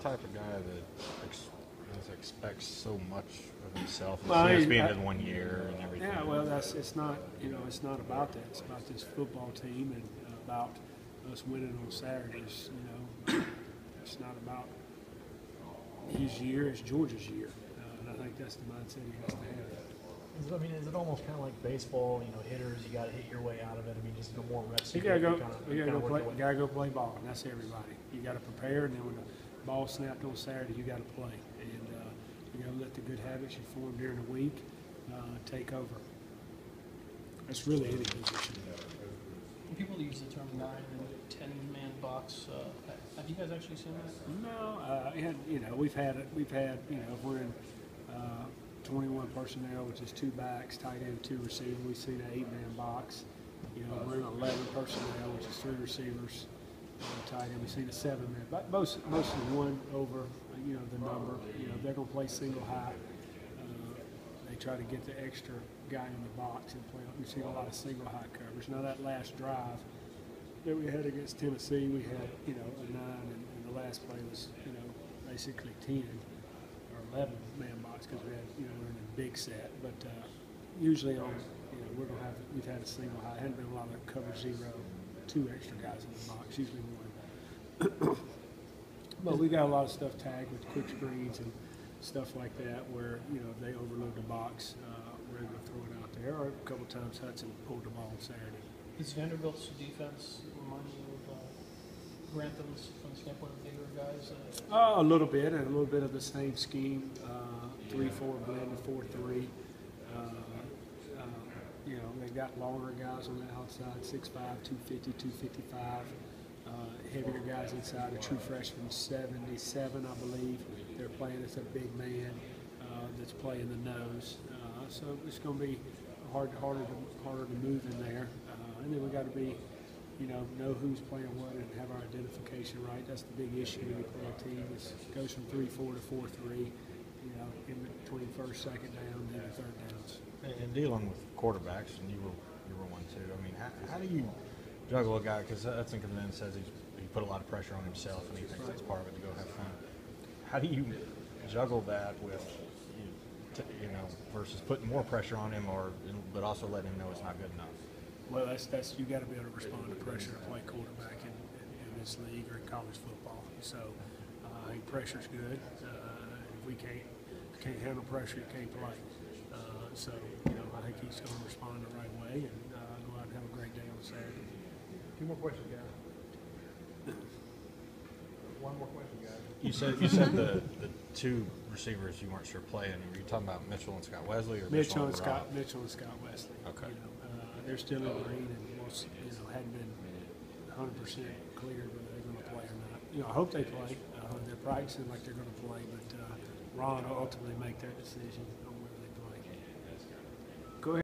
type of guy that expects so much of himself? Well, It's being in 1 year and everything. Yeah, well, it's not it's not about that. It's about this football team and about us winning on Saturdays. It's not about his year. It's Georgia's year, and I think that's the mindset he has to have. I mean, is it almost kind of like baseball? Hitters, you got to hit your way out of it. I mean, just the more reps You gotta go play ball, and that's everybody. You got to prepare, and then when the ball snapped on Saturday, you got to play, and you got to let the good habits you form during the week take over. That's really any position. People use the term 9 and 10-man box. Have you guys actually seen that? No, we've had if we're in 21 personnel, which is 2 backs, tight end, 2 receivers. We've seen an 8-man box. We're in 11 personnel, which is 3 receivers, tight end. We've seen a 7-man, but mostly one over, the number. They're going to play single high. They try to get the extra guy in the box and play. We've seen a lot of single high coverage. Now that last drive that we had against Tennessee, we had a 9, and the last play was basically 10 or 11-man box because we had we're in a big set. But usually on we've had a single high. Hadn't been a lot of cover 0, 2 extra guys in the box. Usually 1. But we got a lot of stuff tagged with quick screens and stuff like that where, if they overload the box, we're able to throw it out there. Or a couple times Hudson pulled the ball on Saturday. Is Vanderbilt's defense remind you of Grantham's from the standpoint of bigger guys? A little bit, and a little bit of the same scheme, 3-4 blend to 4-3. They've got longer guys on the outside, 6'5", 250, 255. Heavier guys inside, a true freshman, 77, I believe. They're playing as a big man that's playing the nose. So it's going to be harder to move in there. And then we got to be, know who's playing what and have our identification right. That's the big issue when you play a team. It goes from 3-4 to 4-3. In between first, second down, and third downs. And dealing with quarterbacks, and you were one too. I mean, how do you juggle a guy? Because Hudson comes in and says he put a lot of pressure on himself, and he thinks that's part of it to go have fun. How do you juggle that with, versus putting more pressure on him, but also letting him know it's not good enough? Well, that's you got to be able to respond to pressure to play quarterback in this league or in college football. So I think pressure's good. If we can't handle pressure, you can't play. So I think he's going to respond the right way and go out and have a great day on Saturday. 2 more questions, guys. 1 more question, guys. You said the 2 receivers you weren't sure playing. Were you talking about Mitchell and Scott-Wesley or Mitchell and Scott-Wesley. Okay. They're still in the green and most hadn't been 100% clear whether they're going to play or not. I hope they play. They're practicing like they're going to play, but Ron will ultimately make that decision